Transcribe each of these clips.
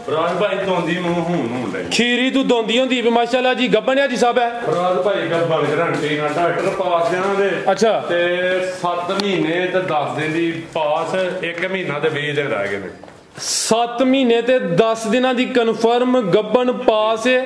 ਫਰਾਜ਼ ਭਾਈ ਦੋਂਦੀ ਮੂੰਹ ਹੁਣ ਲੈ ਖੀਰੀ ਤੂੰ ਦੋਂਦੀ ਹੁੰਦੀ ਵੀ ਮਾਸ਼ਾਅੱਲਾ ਜੀ ਗੱਬਣ ਆ ਜੀ ਸਾਹਿਬ ਹੈ ਫਰਾਜ਼ ਭਾਈ ਗੱਬਣ ਗਰੰਟੀ ਨਾਲ ਡਾਕਟਰ ਪਾਸ ਇਹਨਾਂ ਦੇ ਅੱਛਾ ਤੇ 7 ਮਹੀਨੇ ਤੇ 10 ਦਿਨ ਦੀ ਪਾਸ 1 ਮਹੀਨਾ ਤੇ 20 ਦਿਨ ਰਹਿ ਗਏ ਨੇ 7 ਮਹੀਨੇ ਤੇ 10 ਦਿਨਾਂ ਦੀ ਕਨਫਰਮ ਗੱਬਣ ਪਾਸ ਹੈ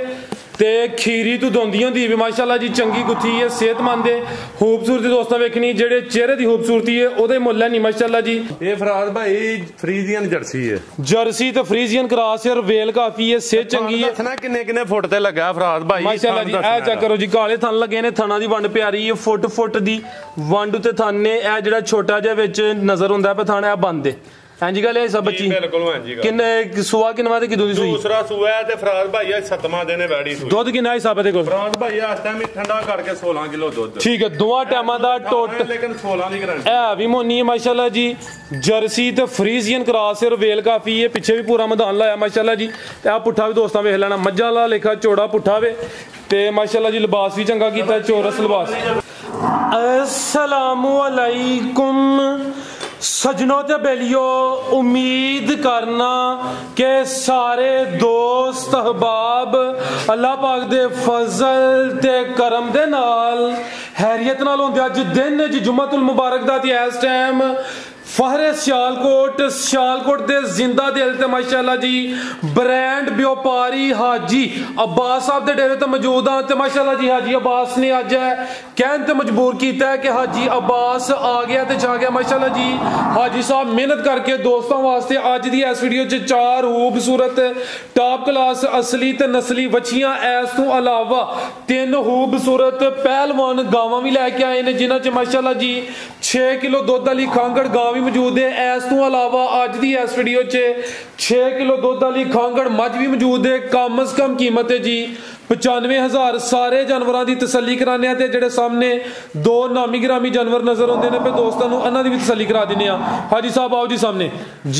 ਤੇ ਖੀਰੀ ਤੂੰ ਦੋਂਦੀ ਹੁੰਦੀ ਵੀ ਮਾਸ਼ਾਅੱਲਾ ਜੀ ਚੰਗੀ ਗੁੱਥੀ ਹੈ ਸਿਹਤਮੰਦ ਹੈ ਖੂਬਸੂਰਤੀ ਦੋਸਤਾਂ ਵੇਖਣੀ ਜਿਹੜੇ ਚਿਹਰੇ ਦੀ ਖੂਬਸੂਰਤੀ ਹੈ ਉਹਦੇ ਮੁੱਲ ਹੈ ਨਹੀਂ ਮਾਸ਼ਾਅੱਲਾ ਜੀ ਇਹ ਫਰਾਜ਼ ਭਾਈ ਫਰੀਜ਼ੀਅਨ ਜਰਸੀ ਹੈ ਜਰਸੀ ਤੇ ਫਰੀਜ਼ੀਅਨ ਕ੍ਰਾਸ ਹੈ ਵੇਲ ਕਾਫੀ ਹੈ ਸਿਹਤ ਚੰਗੀ ਹੈ ਦੱਸਣਾ ਕਿੰਨੇ ਫੁੱਟ ਤੇ ਲੱਗਾ ਫਰਾਜ਼ ਭਾਈ ਮਾਸ਼ਾਅੱਲਾ ਜੀ ਇਹ ਚੈੱਕ ਕਰੋ ਜੀ ਕਾਲੇ ਥਣ ਲੱਗੇ ਨੇ ਥਣਾ ਦੀ ਵੰਡ ਪਿਆਰੀ ਹੈ ਫੁੱਟ ਦੀ ਵੰਡ ਤੇ ਥਣ ਨੇ ਇਹ ਜਿਹੜਾ ਛੋਟਾ ਜਿਹਾ ਵਿੱਚ ਨਜ਼ਰ ਹੁੰਦਾ ਹੈ ਥਣ ਇਹ ਬੰਦ ਹੈ ਹਾਂਜੀ ਗੱਲ ਹੈ ਸਭ ਬੱਚੀ ਬਿਲਕੁਲ ਹਾਂਜੀ ਕਿੰਨੇ ਸੂਆ ਕਿੰਨਾ ਤੇ ਕਿਦੋਂ ਦੀ ਸੂਈ ਦੂਸਰਾ ਸੂਆ ਹੈ ਤੇ ਫਰਾਜ਼ ਭਾਈ 7ਵਾਂ ਦਿਨ ਹੈ ਵੈੜੀ ਸੂਈ ਦੁੱਧ ਕਿੰਨਾ ਹੈ ਸਾਬੇ ਦੇ ਕੋਲ ਫਰਾਜ਼ ਭਾਈ ਇਸ ਟਾਈਮ ਠੰਡਾ ਕਰਕੇ 16 ਕਿਲੋ ਦੁੱਧ ਠੀਕ ਹੈ ਦੋਵਾਂ ਟਾਈਮਾਂ ਦਾ ਟੋਟਲ ਲੇਕਿਨ 16 ਦੀ ਗਾਰੰਟੀ ਇਹ ਵੀ ਮੋਨੀ ਹੈ ਮਾਸ਼ਾਅੱਲਾ ਜੀ ਜਰਸੀ ਤੇ ਫਰੀਜ਼ੀਅਨ ਕ੍ਰਾਸ ਹੈ ਵੇਲ ਕਾਫੀ ਹੈ ਪਿੱਛੇ ਵੀ ਪੂਰਾ ਮੈਦਾਨ ਲਾਇਆ ਮਾਸ਼ਾਅੱਲਾ ਜੀ ਤੇ ਆ ਪੁੱਠਾ ਵੀ ਦੋਸਤਾਂ ਵੇਖ ਲੈਣਾ ਮੱਝਾਂ ਵਾਲਾ ਲੇਖਾ ਚੌੜਾ ਪੁੱਠਾ ਵੇ ਤੇ ਮਾਸ਼ਾਅੱਲਾ ਜੀ ਲਿਬਾਸ ਵੀ ਚੰਗਾ ਕੀਤਾ ਚੌਰਸ ਲਿਬਾਸ अस्सलामु अलैकुम सजनों ते बेलियो उम्मीद करना कि सारे दोस्त अहबाब अल्लाह पाक दे फजल ते करम दे नाल हैरियत नाल होंदे अज दिन जी जुम्मतुल मुबारक दा ते इस टाइम फहरे सियालकोट दे जिंदा दिल ते माशाअल्लाह जी ब्रांड व्यापारी हाजी अब्बास साहब दे डेरे ते मौजूद हां ते माशाअल्लाह जी हाजी अब्बास ने अज कहन ते मजबूर कीता है कि हाजी अब्बास आ गया ते जा गया माशाअल्लाह जी हाजी साहब मेहनत करके दोस्तों वास्ते अज दी इस वीडियो च 4 खूबसूरत टॉप क्लास असली ते नस्ली वछियां इस तो अलावा 3 खूबसूरत पहलवान गावां भी लैके आए ने जिन्हां च माशाअल्लाह जी 6 किलो दुध वाली खांगड़ गां मौजूद है इस तो अलावा अज दी इस वीडियो च 6 किलो दुध वाली खांगड़ मझ भी मौजूद है कम अज कम कीमत है जी 95,000 सारे जानवरों की तसल्ली कराने ते जेडे सामने 2 नामी गिरामी जानवर नजर आते हैं पे दोस्तों इन्हां दी भी तसल्ली करा दिने हाजी साहब आओ जी सामने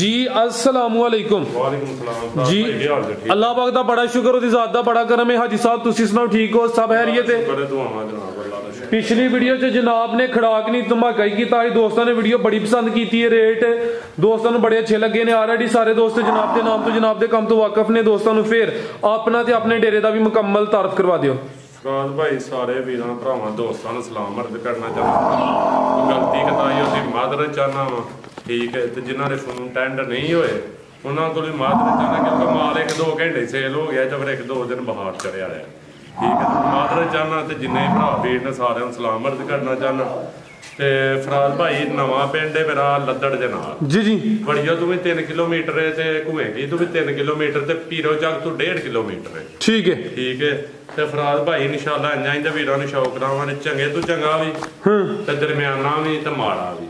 जी अस्सलामु अलैकुम जी अल्लाह पाक दा बड़ा शुक्र ओदी जात दा बड़ा करम है हाजी साहब तुसी सुनाओ ठीक हो सब खैरियत है पिछली वीडियो च जनाब ने खड़ाक नहीं धमाका ही किया दोस्तों ने वीडियो बड़ी पसंद की है रेट दोस्तों बड़े अच्छे लगे ने ऑलरेडी सारे दोस्त जनाब के नाम तो जनाब के काम तो वाकफ ने दोस्तों फिर अपना ते अपने डेरे का भी मुकम्मल तारफ करवा दियो फराज भाई सारे वीरां भरावां दोस्तां नूं सलाम अर्ज करना चाहना गलती कताई उसकी मादरत चाहना वा ठीक है ते जिन्हां दे फोन टेंडर नहीं होए उन्हां कोल भी मादरत चाहना क्योंकि माल 1-2 घंटे सेल हो गया तो फिर 1-2 दिन बहार चढ़िया है ठीक है मादरत चाहना ते जिन्ने भरा वीर ने सारे नूं सलाम अर्ज करना चाहना ते फराज भाई नवां पिंड है मेरा लद्दड़ दे नाल जी जी बड़िया तू भी 3 किलोमीटर है ते घुमेगी तू भी 3 किलोमीटर ते पीरो चक तू 1.5 किलोमीटर है ठीक है ते फराज भाई इंशाअल्लाह इंजां ही ते वीरां नूं शौक करावांगे चंगे तू चंगा भी ते दरमियाना भी ते माड़ा भी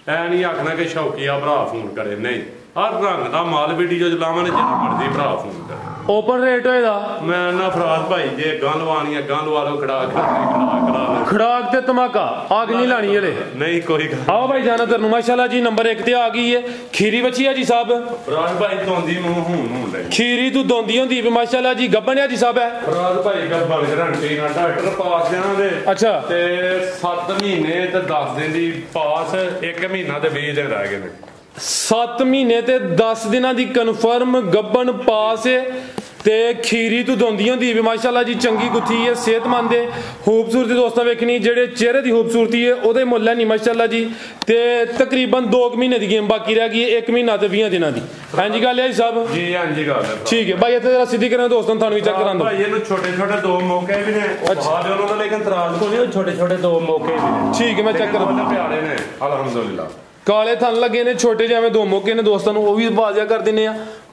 ऐ नहीं आखना कि शौकिया भरा फोन करे नहीं हर रंग दा माल वीडियो च लावांगे जिन्ना मर्जी भरा फोन करे ओपन रेट होएगा मैं ना फराज भाई जे गां लवानी है गां लवा लो खड़ाक ते धमाका आग नहीं लानी हले नहीं कोई आओ भाई जाना तेनू माशाल्लाह जी नंबर 1 ते आ गई है खीरी बची है जी साहब फराज भाई दोंदी मुंह हूं ले खीरी तू दोंदी होंदी भी माशाल्लाह जी गब्बन है जी साहब है फराज भाई गब्बन गारंटी ना डॉक्टर पास देना दे अच्छा ते 7 महीने ते 10 दिन दी पास 1 महीना ते 20 दिन रह गए ने 7 महीने ते 10 दिनां दी कन्फर्म गब्बन पास है ते खीरी तू दोंदी होंदी भी माशाल्लाह जी चंगी गुत्थी है सेहतमंद है खूबसूरती दोस्तों वेखनी जेडे चेहरे की खूबसूरती है ओदे मुੱਲ है नहीं माशाल्लाह जी ते तकरीबन 2 महीने की गेम बाकी रह गई 1 महीना ते 20 दिनां दी हां जी गल है जी साहब जी हां जी गल है ठीक है भाई इत्थे जरा सीधी करें दोस्तों थानू भी चेक करांदो भाई इनु छोटे-छोटे 2 मौके भी ने बाहर उन्होंने तो लेकिन तराज को नहीं छोटे-छोटे 2 मौके भी ने ठीक है मैं चेक करांदा प्यारे ने अल्हम्दुलिल्लाह काले थन लगे ने छोटे जिवें 2 मौके ने दोस्तों वो भी बाजिया कर दिने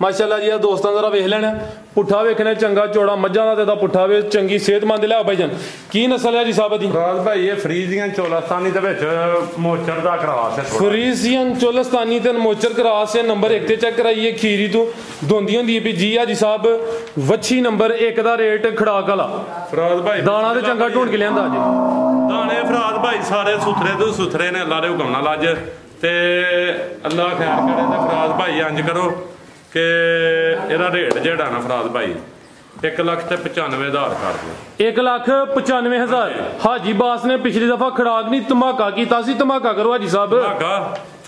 माशाल्लाह जी दोस्तों जरा वेख लेना पुट्ठा वेखना चंगा चौड़ा मज्झां दा ते पुट्ठा वे चंगी सेहतमंद लिया भाई जान की नस्ल है जी साहब दी फराज भाई ये फ्रीजियन चोलस्तानी दे विच मोचर दा क्रॉस है फ्रीजियन चोलस्तानी ते मोचर क्रॉस है नंबर 1 ते चेक कराइए खीरी तू दोंदी होंदी है जी हाजी साहब वच्छी नंबर 1 दा रेट खड़ाक वाला फराज भाई दाना ते चंगा ढूंढ के लियांदा जी दाने फराज भाई सारे सुथरे तो सुथरे ने अल्लाह दे हुक्म नाल अज ते अल्लाह खैर करे ते फराज भाई इंज करो कि ਇਹਦਾ रेट ਜਿਹੜਾ ਨਾ फराज भाई 1,95,000 कर दो 1,95,000 हाजी बास ने पिछली दफा खड़ाक नहीं धमाका किया सी धमाका करो हाजी साहब धमाका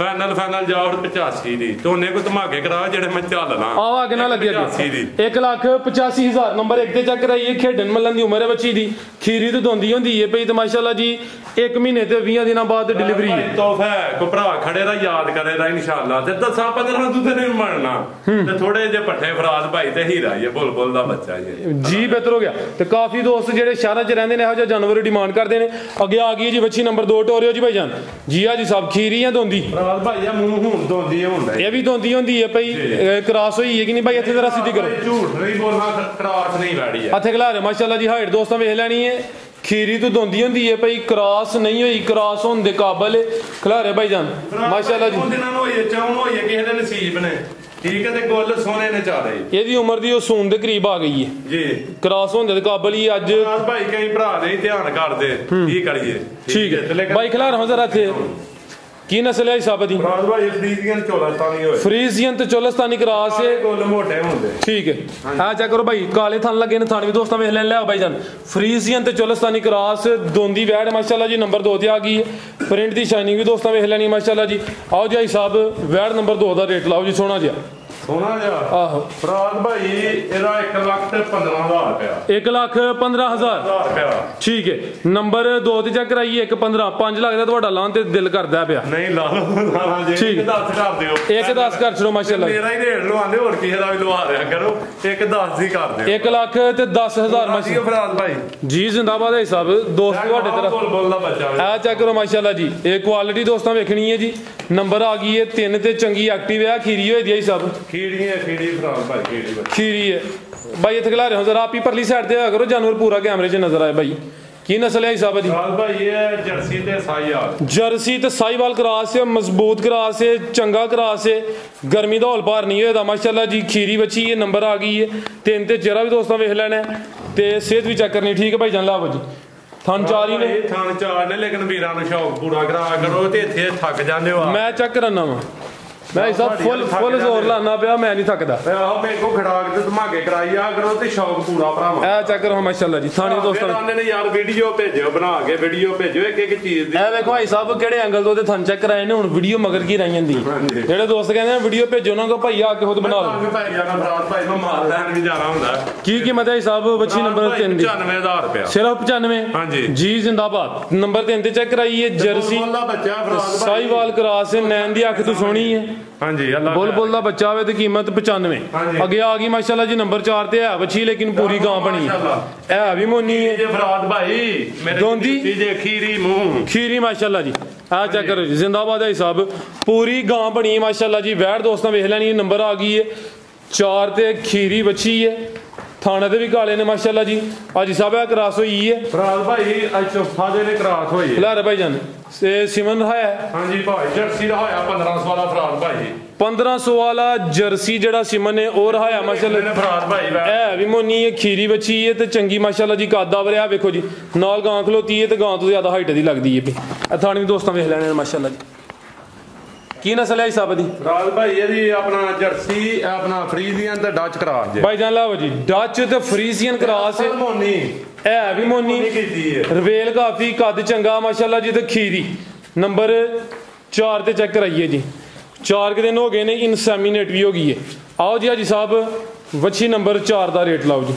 ਫਾਈਨਲ ਜਾਓ 85 ਦੀ ਤੋਨੇ ਕੋ ਧਮਾਕੇ ਕਰਾ ਜਿਹੜੇ ਮੈਂ ਚੱਲਣਾ ਆਹ ਅੱਗੇ ਨਾ ਲੱਗੇ 1,85,000 ਨੰਬਰ 1 ਤੇ ਚੱਕ ਰਹੀ ਹੈ। ਖੇਡਣ ਮੱਲਣ ਦੀ ਉਮਰ ਹੈ ਬੱਚੀ ਦੀ, ਖੀਰੀ ਤੋਂ ਦੋਂਦੀ ਹੁੰਦੀ ਹੈ ਪਈ ਤੇ ਮਾਸ਼ਾਅੱਲਾ ਜੀ 1 ਮਹੀਨੇ ਤੇ 20 ਦਿਨਾਂ ਬਾਅਦ ਡਿਲੀਵਰੀ ਹੈ। ਤੋਹਫਾ ਕੋ ਭਰਾ ਖੜੇ ਦਾ ਯਾਦ ਕਰੇਗਾ ਇਨਸ਼ਾਅੱਲਾ ਤੇ 10-15 ਦੂਜੇ ਨੇ ਮੰਨਣਾ ਤੇ ਥੋੜੇ ਜਿਹੇ ਪੱਠੇ ਫਰਾਦ ਭਾਈ ਤੇ ਹੀਰਾ ਹੀ ਬੁਲਬੁਲ ਦਾ ਬੱਚਾ ਜੀ ਬਿਹਤਰ ਹੋ ਗਿਆ। ਤੇ ਕਾਫੀ ਦੋਸਤ ਜਿਹੜੇ ਸ਼ਹਿਰਾਂ 'ਚ ਰਹਿੰਦੇ ਨੇ ਇਹੋ ਜਿਹਾ ਜਾਨਵਰ ਡਿਮਾਂਡ ਕਰਦੇ ਨੇ। ਅੱਗੇ ਆ ਗਈ ਜੀ ਬੱਚੀ ਨੰਬਰ 2 ਟੋਰਿਓ ਜੀ ਭਾਈਜਾਨ ਜੀ ਆ ਜੀ ਸਭ ਖੀਰੀ ਆ ਦੋਂਦੀ ਫਰਾਦ ਭਾਈ ਆ ਮੂੰਹ ਹੁਣ ਦੋਂਦੀ ਹੁੰਦਾ ਇਹ ਵੀ ਦੋਂਦੀ ਹੁੰਦੀ ਹੈ ਭਾਈ ਕ੍ਰਾਸ ਹੋਈ ਹੈ ਕਿ ਨਹੀਂ ਭਾਈ ਇੱਥੇ ਜ਼ਰਾ ਸਿੱਧੀ ਕਰੋ ਝੂਠ ਨਹੀਂ ਬੋਲਣਾ ਕ੍ਰਾਸ ਨਹੀਂ ਵੈੜੀ ਹੈ ਇੱਥੇ ਖਿਲਾ ਰਹੇ ਮਾਸ਼ਾਅੱਲਾ ਜੀ ਹਾਈਟ ਦੋਸਤਾਂ ਵੇਖ ਲੈਣੀ ਹੈ ਖੀਰੀ ਤੋਂ ਦੋਂਦੀ ਹੁੰਦੀ ਹੈ ਭਾਈ ਕ੍ਰਾਸ ਨਹੀਂ ਹੋਈ ਕ੍ਰਾਸ ਹੋਣ ਦੇ ਕਾਬਲ ਹੈ ਖਿਲਾ ਰਹੇ ਭਾਈਜਾਨ ਮਾਸ਼ਾਅੱਲਾ ਜੀ ਦਿਨਾਂ ਨੂੰ ਹੋਈਏ ਚਾਉਣ ਹੋਈਏ ਕਿਸੇ ਦੇ ਨਸੀਬ ਨੇ ਠੀਕ ਹੈ ਤੇ ਗੁੱਲ ਸੋਨੇ ਨੇ ਚਾਰੇ ਇਹਦੀ ਉਮਰ ਦੀ ਉਹ ਸੂਨ ਦੇ ਕਰੀਬ ਆ ਗਈ ਹੈ ਜੀ ਕ੍ਰਾਸ ਹੋਣ ਦੇ ਕਾਬਲ ਹੀ ਅੱਜ ਭਾਈ ਕਈ ਭਰਾ ਨਹੀਂ ਧਿਆਨ ਕਰਦੇ ਕੀ ਕਰੀਏ ਠੀਕ ਹੈ ਭਾਈ ਖਿਲਾ ਰਹਾ ਜ਼ਰਾ ਇੱਥੇ ਕੀ ਨਸਲ ਹੈ ਹਿਸਾਬ ਦੀ ਫਰਾਦ ਭਾਈ ਫਰੀਜ਼ੀਅਨ ਚੋਲਸਤਾਨੀ ਹੋਏ ਫਰੀਜ਼ੀਅਨ ਤੇ ਚੋਲਸਤਾਨੀ ਕ੍ਰਾਸ ਹੈ ਗੁੱਲ ਮੋਟੇ ਹੁੰਦੇ ਠੀਕ ਹੈ ਆ ਚੈੱਕ ਕਰੋ ਭਾਈ ਕਾਲੇ ਥਣ ਲੱਗੇ ਨੇ ਥਣ ਵੀ ਦੋਸਤਾਂ ਵੇਖ ਲੈਣ ਲਿਆ ਭਾਈ ਜਾਨ ਫਰੀਜ਼ੀਅਨ ਤੇ ਚੋਲਸਤਾਨੀ ਕ੍ਰਾਸ ਦੋਂਦੀ ਵੈੜ ਮਾਸ਼ਾਅੱਲਾ ਜੀ ਨੰਬਰ 2 ਤੇ ਆ ਗਈ ਹੈ ਪ੍ਰਿੰਟ ਦੀ ਸ਼ਾਈਨਿੰਗ ਵੀ ਦੋਸਤਾਂ ਵੇਖ ਲੈਣੀ ਮਾਸ਼ਾਅੱਲਾ ਜੀ ਆਓ ਜੀ ਹਿਸਾਬ ਵੈੜ ਨੰਬਰ 2 ਦਾ ਰੇਟ ਲਾਓ ਜੀ ਸੋਹਣਾ ਜਿਹਾ ਸੋਹਣਾ ਜਿਹਾ ਆਹੋ ਫਰਾਦ ਭਾਈ ਇਹਦਾ 1,15,000 ਰੁਪਇਆ 1,15,000 ਰੁਪਇਆ ਠੀਕ ਹੈ ਨੰਬਰ 2 ਤੇ ਚੈੱਕ ਕਰਾਈਏ 1,15 5 ਲੱਗਦਾ ਤੁਹਾਡਾ ਲਾਉਣ ਤੇ ਦਿਲ ਕਰਦਾ ਪਿਆ ਨਹੀਂ ਲਾ ਲਓ ਜੀ 10 ਕਰ ਦਿਓ 1,10 ਕਰ ਛੜੋ ਮਾਸ਼ਾਅੱਲਾ ਮੇਰਾ ਹੀ ਰੇਟ ਲਵਾਉਂਦੇ ਹੋਰ ਕਿਸੇ ਦਾ ਵੀ ਲਵਾ ਦਿਆ ਕਰੋ 1,10 ਦੀ ਕਰ ਦਿਓ 1,10,000 ਮਾਸ਼ਾਅੱਲਾ ਫਰਾਦ ਭਾਈ ਜੀ ਜ਼ਿੰਦਾਬਾਦ ਹੈ ਸਭ ਦੋਸਤ ਤੁਹਾਡੇ ਤਰਫ ਬੁਲਬੁਲ ਦਾ ਬੱਚਾ ਆ ਚੈੱਕ ਕਰੋ ਮਾਸ਼ਾਅੱਲਾ ਜੀ ਇਹ ਕੁਆਲਿਟੀ ਦੋਸਤਾਂ ਵੇਖਣੀ ਹੈ ਜੀ ਨੰਬਰ ਆ ਗਈ ਹੈ 3 ਤੇ ਚੰਗੀ ਐਕਟਿਵ ਹੈ ਖੀਰੀ ਹੋਈ ਦੀ ਹੈ ਸਭ ਖੀੜੀ ਫਰਾਦ ਭਾਈ ਖੀਰੀ ਹੈ ਭਾਈ ਇੱਥੇ ਖਿਲਾ ਰਹੇ ਹੋ ਜ਼ਰਾ ਆਪ ਹੀ ਪਰਲੀ ਸਾਈਡ ਤੇ ਆ ਕਰੋ ਜਾਨਵਰ ਪੂਰਾ ਕੈਮਰੇ 'ਚ ਨਜ਼ਰ ਆਏ ਭਾਈ ਕੀ ਨਸਲ ਹੈ ਹਿਸਾਬ ਦੀ ਫਰਾਦ ਭਾਈ ਇਹ ਜਰਸੀ ਤੇ ਸਾਈਵਾਲ ਜਰਸੀ ਤੇ ਸਾਈਵਾਲ ਕਰਾਸ ਹੈ ਮਜ਼ਬੂਤ ਕਰਾਸ ਹੈ ਚੰਗਾ ਕਰਾਸ ਹੈ ਗਰਮੀ ਦਾ ਹੌਲ ਭਾਰ ਨਹੀਂ ਹੋਏਦਾ ਮਾਸ਼ਾਅੱਲਾ ਜੀ ਖੀਰੀ ਬੱਚੀ ਇਹ ਨੰਬਰ ਆ ਗਈ ਹੈ 3 ਤੇ ਚਿਹਰਾ ਵੀ ਦੋਸਤਾਂ ਵੇਖ ਲੈਣਾ ਤੇ ਸਿਹਤ ਵੀ ਚੈੱਕ ਕਰਨੀ ਠੀਕ ਹੈ ਭਾਈ ਜਾਨ ਲਾਵੋ ਜੀ ਥਣ ਚਾਰ ਹੀ ਨੇ ਥਣ ਚਾਰ ਨੇ ਲੇਕਿਨ ਵੀਰਾਂ ਨੂੰ ਸ਼ੌਕ ਪੂਰਾ ਕਰਾ ਕਰੋ ਤੇ ਇੱਥੇ ਥੱਕ ਜਾਂਦੇ ਹੋ ਮੈਂ ਚੈੱਕ ਕਰਨਾ ਵਾ ਮੈਂ ਸਭ ਫੁੱਲ ਜ਼ੋਰ ਲਾਣਾ ਪਿਆ ਮੈਂ ਨਹੀਂ ਥੱਕਦਾ ਆਹੋ ਮੇਰੇ ਕੋ ਖੜਾਕ ਤੇ ਧਮਾਕੇ ਕਰਾਈ ਆ ਕਰੋ ਤੇ ਸ਼ੌਕ ਪੂਰਾ ਭਰਾਵਾ ਇਹ ਚੈੱਕ ਕਰੋ ਮਾਸ਼ਾਅੱਲਾ ਜੀ ਥਾਣੇ ਦੋਸਤਾਂ ਨੇ ਯਾਰ ਵੀਡੀਓ ਭੇਜਿਓ ਬਣਾ ਕੇ ਵੀਡੀਓ ਭੇਜਿਓ ਇੱਕ ਚੀਜ਼ ਦੀ ਇਹ ਵੇਖੋ ਭਾਈ ਸਾਹਿਬ ਕਿਹੜੇ ਐਂਗਲ ਤੋਂ ਤੇ ਥਣ ਚੈੱਕ ਕਰਾਏ ਨੇ ਹੁਣ ਵੀਡੀਓ ਮਗਰ ਕੀ ਰਹੀ ਜਾਂਦੀ ਜਿਹੜੇ ਦੋਸਤ ਕਹਿੰਦੇ ਆ ਵੀਡੀਓ ਭੇਜੋ ਉਹਨਾਂ ਕੋ ਭਾਈ ਆ ਕੇ ਖੁਦ ਬਣਾ ਲਓ ਭਾਈ ਜਾਨਾ ਫਰਾਦ ਭਾਈ ਨੂੰ ਮਾਰ ਲੈਣ ਵੀ ਜਾਣਾ ਹੁੰਦਾ ਕੀ ਕੀਮਤ ਹੈ ਸਾਹਿਬ ਬੱਚੀ ਨੰਬਰ 3 ਦੀ 95000 ਰੁਪਏ ਸਿਰਫ 95 ਹਾਂਜੀ ਜੀ ਜ਼ਿੰਦਾਬਾਦ ਨੰਬਰ 3 ਤੇ ਚੈੱਕ ਕਰਾਈਏ ਜਰਸੀ ਦਾ ਬੱਚਾ ਫਰਾਦ ਸਾਈਵਾਲ ਕਰਾਸ ਹੈ ਨੈਣ ਦੀ ਅੱਖ ਤੋਂ ਸੋਹਣੀ ਹੈ ਹਾਂਜੀ ਅੱਲਾ ਬੁਲਬੁਲ ਦਾ ਬੱਚਾ ਹੋਵੇ ਤੇ ਕੀਮਤ 95 ਅੱਗੇ ਆ ਗਈ ਮਾਸ਼ਾਅੱਲਾ ਜੀ ਨੰਬਰ 4 ਤੇ ਹੈ ਬੱਚੀ ਲੇਕਿਨ ਪੂਰੀ ਗਾਂ ਬਣੀ ਹੈ ਇਹ ਵੀ ਮੋਨੀ ਹੈ ਜੇ ਫਰਾਦ ਭਾਈ ਮੇਰੇ ਦੋਂਦੀ ਜੇ ਖੀਰੀ ਮੂੰਹ ਖੀਰੀ ਮਾਸ਼ਾਅੱਲਾ ਜੀ ਆ ਚੈੱਕ ਕਰੋ ਜੀ ਜ਼ਿੰਦਾਬਾਦ ਹੈ ਸਾਹਿਬ ਪੂਰੀ ਗਾਂ ਬਣੀ ਮਾਸ਼ਾਅੱਲਾ ਜੀ ਵੈੜ ਦੋਸਤਾਂ ਵੇਖ ਲੈਣੀ ਨੰਬਰ ਆ ਗਈ ਹੈ 4 ਤੇ ਖੀਰੀ ਬੱਚੀ ਹੈ ਥਾਣੇ ਤੇ ਵੀ ਕਾਲੇ ਨੇ ਮਾਸ਼ਾਅੱਲਾ ਜੀ ਅੱਜ ਸਾਹਿਬ ਇਹ ਕਰਾਸ ਹੋਈ ਹੈ ਫਰਾਦ ਭਾਈ ਅੱਜ ਚੌਥਾ ਦੇ ਨੇ ਕਰਾਸ ਹੋਈ ਹੈ ਲੈ ਭਾਈ ਜਾਨ ਸੇ ਸਿਮਨ ਹੈ ਹਾਂਜੀ ਭਾਈ ਜਰਸੀ ਦਾ ਹੋਇਆ 1500 ਵਾਲਾ ਫਰਾਦ ਭਾਈ 1500 ਵਾਲਾ ਜਰਸੀ ਜਿਹੜਾ ਸਿਮਨ ਨੇ ਉਹ ਰਹਾਇਆ ਮਾਸ਼ਾਅੱਲਾ ਫਰਾਦ ਭਾਈ ਇਹ ਵੀ ਮੋਨੀ ਹੈ ਖੀਰੀ ਬੱਚੀ ਹੈ ਤੇ ਚੰਗੀ ਮਾਸ਼ਾਅੱਲਾ ਜੀ ਕਾਦਾ ਵਰਿਆ ਵੇਖੋ ਜੀ ਨਾਲ ਗਾਂ ਖਲੋਤੀ ਹੈ ਤੇ ਗਾਂ ਤੋਂ ਜ਼ਿਆਦਾ ਹਾਈਟ ਦੀ ਲੱਗਦੀ ਹੈ ਵੀ ਇਹ ਥਾਣੀ ਦੋਸਤਾਂ ਵੇਖ ਲੈਣੇ ਮਾਸ਼ਾਅੱਲਾ ਜੀ ਕੀ ਨਸਲ ਹੈ ਹਿਸਾਬ ਦੀ ਫਰਾਦ ਭਾਈ ਇਹਦੀ ਆਪਣਾ ਜਰਸੀ ਆਪਣਾ ਫਰੀਜ਼ੀਅਨ ਤੇ ਡੱਚ ਕਰਾਸ ਜੇ ਭਾਈ ਜਾਨ ਲਾਓ ਜੀ ਡੱਚ ਤੇ ਫਰੀਜ਼ੀਅਨ ਕਰਾਸ ਹੈ ਮੋਨੀ ਇਹ ਵੀ ਮੋਨੀ ਰਵੇਲ ਕਾਫੀ ਕੱਦ ਚੰਗਾ ਮਾਸ਼ਾਅੱਲਾ ਜੀ ਤੇ ਖੀਰੀ ਨੰਬਰ 4 ਤੇ ਚੈੱਕ ਕਰਾਈਏ ਜੀ 4 ਦਿਨ ਹੋ ਗਏ ਨੇ ਇਨਸੈਮੀਨੇਟ ਵੀ ਹੋ ਗਈ ਹੈ ਆਓ ਜੀ ਜੀ ਸਾਹਿਬ ਵੱਛੀ ਨੰਬਰ 4 ਦਾ ਰੇਟ ਲਾਓ ਜੀ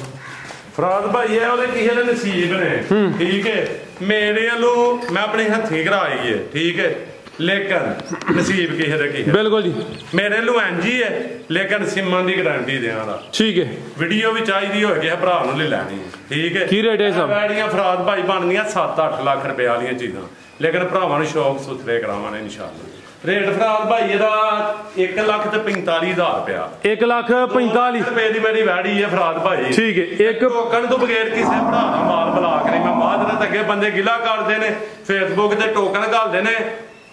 ਫਰਾਦ ਭਾਈ ਇਹ ਉਹਦੇ ਕਿਸੇ ਦੇ ਨਸੀਬ ਨੇ ਠੀਕ ਹੈ ਮੇਰੇ ਵੱਲੋਂ ਮੈਂ ਆਪਣੇ ਹੱਥੀਂ ਕਰਾਈ ਹੈ ਠੀਕ ਹੈ ਲੇਕਿਨ ਨਸੀਬ ਕਿਸੇ ਦਾ ਕੀ ਬਿਲਕੁਲ ਜੀ ਮੇਰੇ ਵੱਲੋਂ ਐਂਜੀ ਹੈ ਲੇਕਿਨ ਸਿਮਨ ਦੀ ਗਾਰੰਟੀ ਦੇਵਾਂਗਾ ਠੀਕ ਹੈ ਵੀਡੀਓ ਵੀ ਚਾਹੀਦੀ ਹੋਏ ਕਿਸੇ ਭਰਾ ਨੂੰ ਲੈ ਲੈਣੀ ਠੀਕ ਹੈ ਕੀ ਰੇਟ ਹੈ ਸਭ ਵੈੜੀਆਂ ਫਰਾਦ ਭਾਈ ਬਣਦੀਆਂ 7-8 ਲੱਖ ਰੁਪਏ ਵਾਲੀਆਂ ਚੀਜ਼ਾਂ ਲੇਕਿਨ ਭਰਾਵਾਂ ਨੂੰ ਸ਼ੌਕ ਸੁਥਰੇ ਕਰਾਵਾਂਗੇ ਇਨਸ਼ਾਅੱਲਾ ਰੇਟ ਫਰਾਦ ਭਾਈ ਇਹਦਾ 1,45,000 ਰੁਪਇਆ 1,45,000 ਰੁਪਏ ਦੀ ਮੇਰੀ ਵੈੜੀ ਹੈ ਫਰਾਦ ਭਾਈ ਠੀਕ ਹੈ ਇੱਕ ਟੋਕਨ ਤੋਂ ਬਗੈਰ ਕਿਸੇ ਭਰਾ ਦਾ ਮਾਲ ਬਲਾ ਕੇ ਨਹੀਂ ਮੈਂ ਮਾਦਰਤ ਅੱਗੇ ਬੰਦੇ ਗਿਲਾ ਕਰਦੇ ਨੇ ਫੇਸਬੁੱਕ ਤੇ ਟੋਕਨ ਘਾਲਦੇ ਨੇ